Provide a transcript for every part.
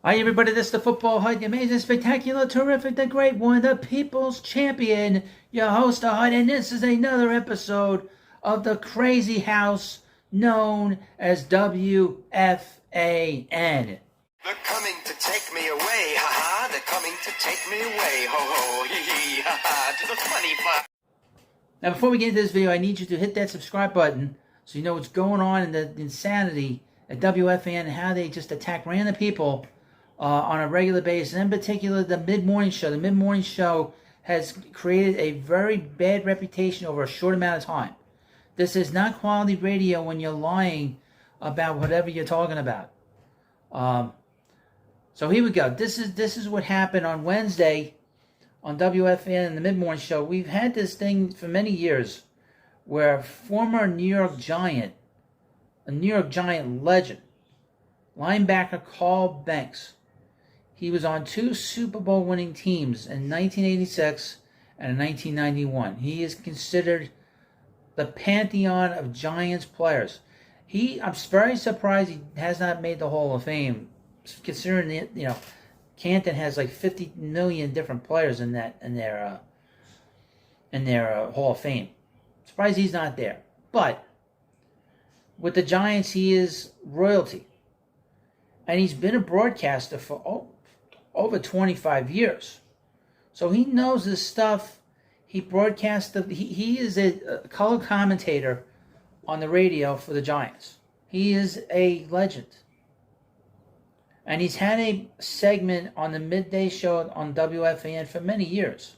Hi everybody, this is the Football Hut, the amazing, spectacular, terrific, the great one, the people's champion, your host, the Hut, and this is another episode of the crazy house known as WFAN. They're coming to take me away, ha-ha. They're coming to take me away, ho-ho, hee-hee, ha-ha, to the funny part. Now before we get into this video, I need you to hit that subscribe button so you know what's going on in the insanity at WFAN and how they just attack random people on a regular basis. In particular, the mid-morning show. The mid-morning show has created a very bad reputation over a short amount of time. This is not quality radio when you're lying about whatever you're talking about. So here we go. This is what happened on Wednesday on WFAN in the mid-morning show. We've had this thing for many years where former New York Giant, a New York Giant legend, linebacker Carl Banks, he was on two Super Bowl winning teams in 1986 and 1991. He is considered the pantheon of Giants players. I'm very surprised he has not made the Hall of Fame, considering that, Canton has like 50 million different players in their Hall of Fame. Surprised he's not there. But with the Giants, he is royalty, and he's been a broadcaster for over 25 years. So he knows this stuff. He broadcasts he is a color commentator on the radio for the Giants. He is a legend. And he's had a segment on the midday show on WFAN for many years.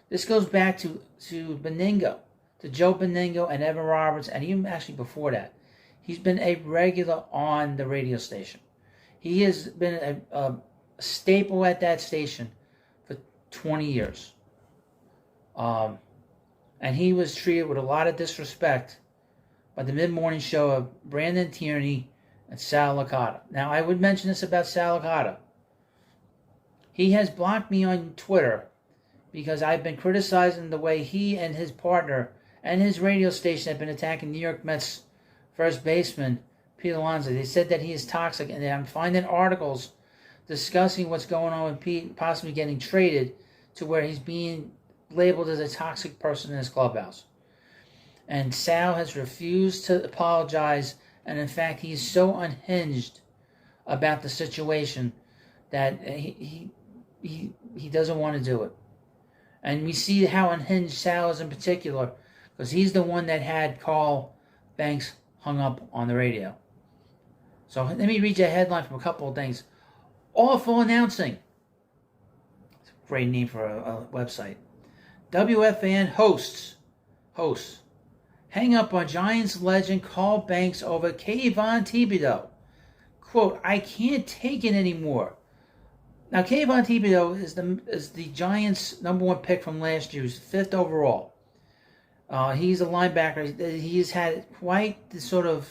This goes back to Beningo, to Joe Beningo and Evan Roberts, and even actually before that. He's been a regular on the radio station. He has been a staple at that station for 20 years. And he was treated with a lot of disrespect by the mid-morning show of Brandon Tierney and Sal Licata. Now, I would mention this about Sal Licata. He has blocked me on Twitter because I've been criticizing the way he and his partner and his radio station have been attacking New York Mets first baseman Pete Alonso. They said that he is toxic, and I'm finding articles discussing what's going on with Pete possibly getting traded to where he's being labeled as a toxic person in his clubhouse. And Sal has refused to apologize, and in fact, he's so unhinged about the situation that he doesn't want to do it. And we see how unhinged Sal is in particular, because he's the one that had Carl Banks hung up on the radio. So let me read you a headline from a couple of things. Awful announcing. It's a great name for a website. WFAN hosts hang up on Giants legend Carl Banks over Kayvon Thibodeau. Quote, I can't take it anymore. Now, Kayvon Thibodeau is the Giants' number one pick from last year. He's 5th overall. He's a linebacker. He's had quite the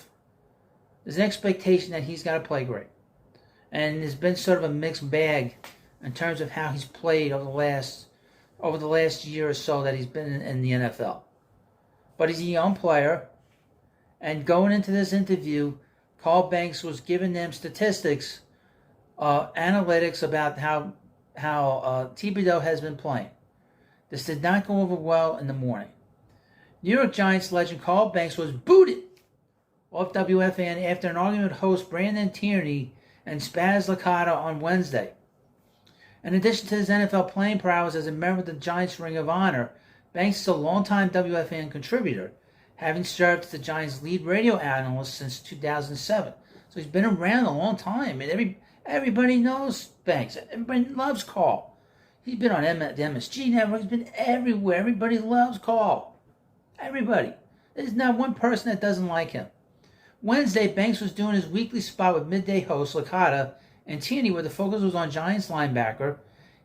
there's an expectation that he's got to play great. And there's been sort of a mixed bag in terms of how he's played over the last year or so that he's been in the NFL. But he's a young player, and going into this interview, Carl Banks was giving them statistics, analytics about how Thibodeau has been playing. This did not go over well in the morning. New York Giants legend Carl Banks was booted off WFAN after an argument with host Brandon Tierney and Spaz Licata on Wednesday. In addition to his NFL playing prowess as a member of the Giants Ring of Honor, Banks is a longtime WFAN contributor, having served as the Giants' lead radio analyst since 2007. So he's been around a long time, and everybody knows Banks. Everybody loves Carl. He's been on the MSG Network. He's been everywhere. Everybody loves Carl. Everybody. There's not one person that doesn't like him. Wednesday, Banks was doing his weekly spot with midday host Licata and Tierney, where the focus was on Giants linebacker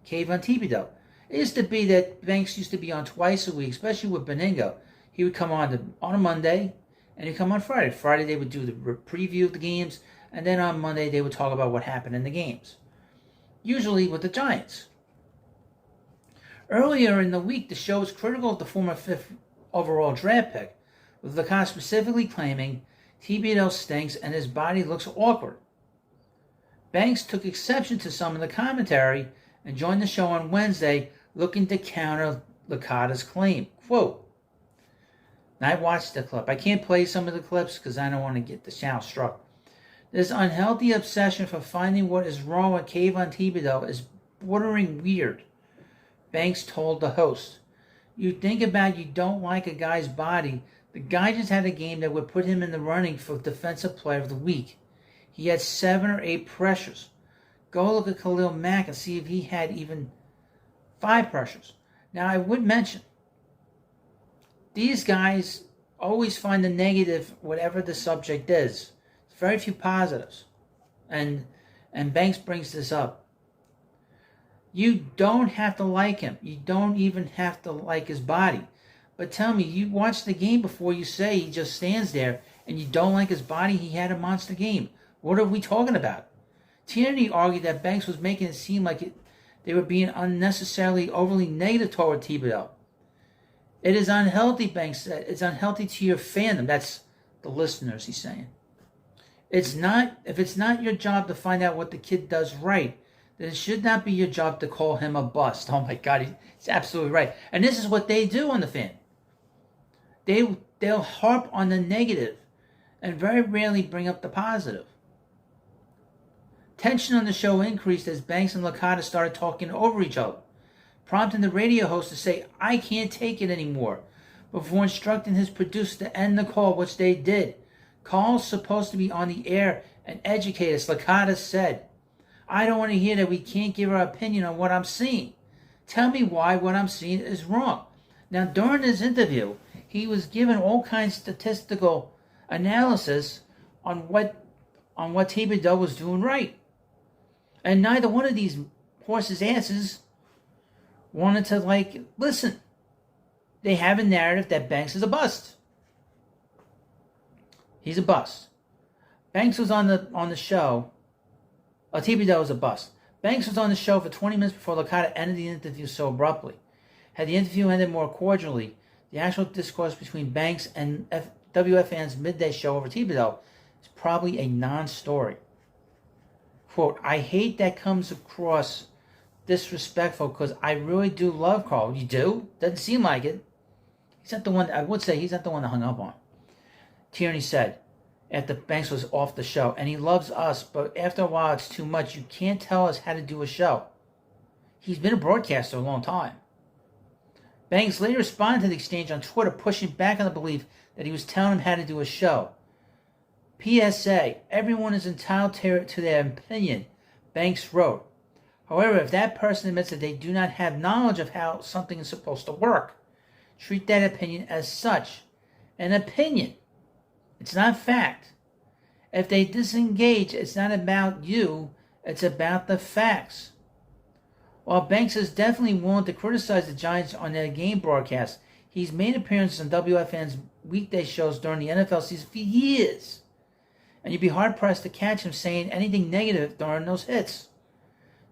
Kayvon Thibodeau. It used to be that Banks used to be on twice a week, especially with Beningo. He would come on a Monday, and he'd come on Friday. Friday, they would do the preview of the games, and then on Monday, they would talk about what happened in the games, usually with the Giants. Earlier in the week, the show was critical of the former 5th overall draft pick, with Licata specifically claiming Thibodeau stinks and his body looks awkward. Banks took exception to some of the commentary and joined the show on Wednesday looking to counter Licata's claim. Quote, and I watched the clip. I can't play some of the clips because I don't want to get the channel struck. This unhealthy obsession for finding what is wrong with Kayvon Thibodeau is bordering weird, Banks told the host. You think about you don't like a guy's body. The guy just had a game that would put him in the running for Defensive Player of the Week. He had 7 or 8 pressures. Go look at Khalil Mack and see if he had even 5 pressures. Now, I would mention, these guys always find the negative, whatever the subject is. Very few positives. And Banks brings this up. You don't have to like him. You don't even have to like his body. But tell me, you watch the game before you say he just stands there and you don't like his body, he had a monster game. What are we talking about? Tierney argued that Banks was making it seem like they were being unnecessarily overly negative toward Thibodeau. It is unhealthy, Banks said. It's unhealthy to your fandom. That's the listeners, he's saying. If it's not your job to find out what the kid does right, then it should not be your job to call him a bust. Oh my God, he's absolutely right. And this is what they do on the fan. They'll harp on the negative and very rarely bring up the positive. Tension on the show increased as Banks and Licata started talking over each other, prompting the radio host to say, I can't take it anymore, before instructing his producer to end the call, which they did. Call's supposed to be on the air and educate us, Licata said. I don't want to hear that we can't give our opinion on what I'm seeing. Tell me why what I'm seeing is wrong. Now, during this interview, he was given all kinds of statistical analysis on what Thibodeau was doing right. And neither one of these horses' asses wanted to, listen. They have a narrative that Banks is a bust. He's a bust. Banks was on the show. Thibodeau was a bust. Banks was on the show for 20 minutes before Licata ended the interview so abruptly. Had the interview ended more cordially, the actual discourse between Banks and WFAN's midday show over Thibodeau is probably a non-story. Quote, I hate that comes across disrespectful because I really do love Carl. You do? Doesn't seem like it. He's not the one, I would say he's not the one that hung up on. Tierney said, after Banks was off the show, and he loves us, but after a while it's too much. You can't tell us how to do a show. He's been a broadcaster a long time. Banks later responded to the exchange on Twitter, pushing back on the belief that he was telling him how to do a show. PSA, everyone is entitled to their opinion, Banks wrote. However, if that person admits that they do not have knowledge of how something is supposed to work, treat that opinion as such. An opinion. It's not fact. If they disengage, it's not about you, it's about the facts. While Banks is definitely willing to criticize the Giants on their game broadcast, he's made appearances on WFAN's weekday shows during the NFL season for years. And you'd be hard-pressed to catch him saying anything negative during those hits.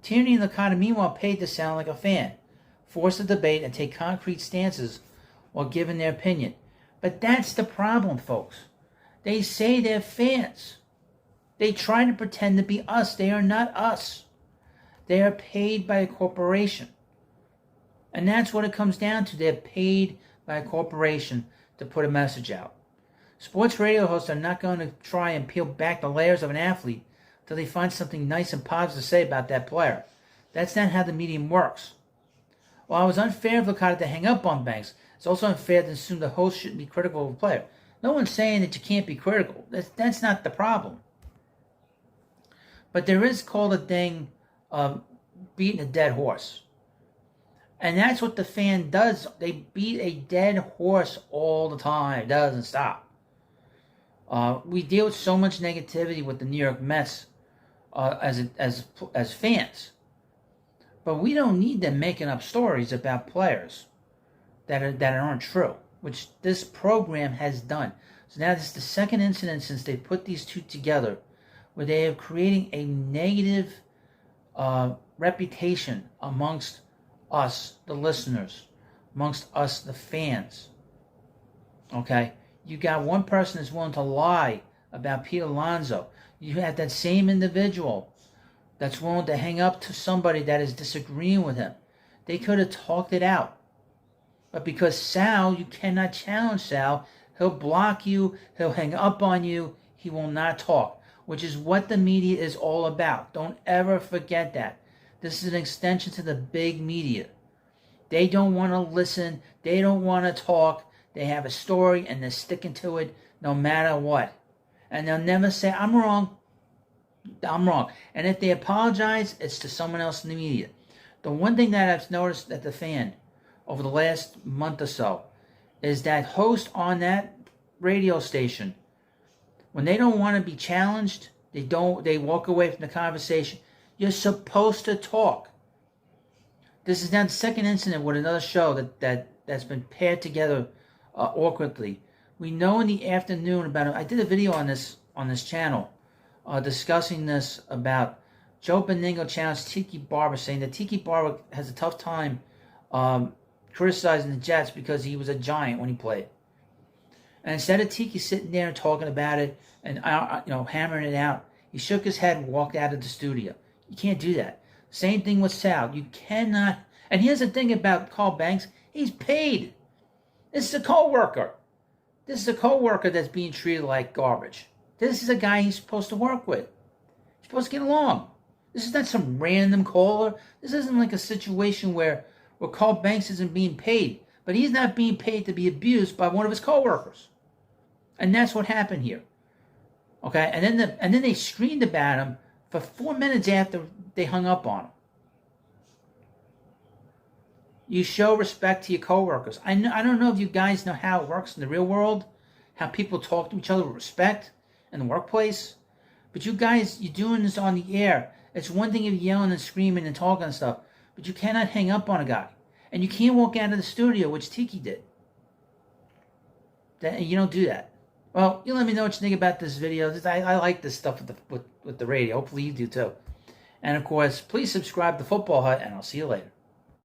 Tierney and Licata, meanwhile, paid to sound like a fan, forced to debate and take concrete stances while giving their opinion. But that's the problem, folks. They say they're fans. They try to pretend to be us. They are not us. They are paid by a corporation. And that's what it comes down to. They're paid by a corporation to put a message out. Sports radio hosts are not going to try and peel back the layers of an athlete until they find something nice and positive to say about that player. That's not how the medium works. While it was unfair of Licata to hang up on Banks, it's also unfair to assume the host shouldn't be critical of a player. No one's saying that you can't be critical. That's not the problem. But there is called a thing of beating a dead horse. And that's what the fan does. They beat a dead horse all the time. It doesn't stop. We deal with so much negativity with the New York Mets as fans. But we don't need them making up stories about players that aren't true, which this program has done. So now this is the second incident since they put these two together where they are creating a negative reputation amongst us, the listeners, amongst us, the fans. Okay? You got one person that's willing to lie about Pete Alonso. You have that same individual that's willing to hang up to somebody that is disagreeing with him. They could have talked it out. But because Sal, you cannot challenge Sal. He'll block you. He'll hang up on you. He will not talk, which is what the media is all about. Don't ever forget that. This is an extension to the big media. They don't want to listen. They don't want to talk. They have a story and they're sticking to it no matter what. And they'll never say, I'm wrong. I'm wrong. And if they apologize, it's to someone else in the media. The one thing that I've noticed at the Fan over the last month or so is that host on that radio station, when they don't want to be challenged, they walk away from the conversation. You're supposed to talk. This is now the second incident with another show that's been paired together awkwardly. We know in the afternoon about it. I did a video on this channel discussing this about Joe Beningo challenged Tiki Barber, saying that Tiki Barber has a tough time criticizing the Jets because he was a giant when he played. And instead of Tiki sitting there and talking about it and hammering it out, he shook his head and walked out of the studio. You can't do that. Same thing with Sal. You cannot. And here's the thing about Carl Banks. He's paid. This is a co-worker. This is a co-worker that's being treated like garbage. This is a guy he's supposed to work with. He's supposed to get along. This is not some random caller. This isn't like a situation where Carl Banks isn't being paid. But he's not being paid to be abused by one of his co-workers. And that's what happened here. Okay? And then they screamed about him for 4 minutes after they hung up on him. You show respect to your coworkers. I don't know if you guys know how it works in the real world, how people talk to each other with respect in the workplace. But you guys, you're doing this on the air. It's one thing if you're yelling and screaming and talking and stuff, but you cannot hang up on a guy. And you can't walk out of the studio, which Tiki did. You don't do that. Well, you let me know what you think about this video. I like this stuff with the radio. Hopefully you do too. And of course, please subscribe to Football Hut, and I'll see you later.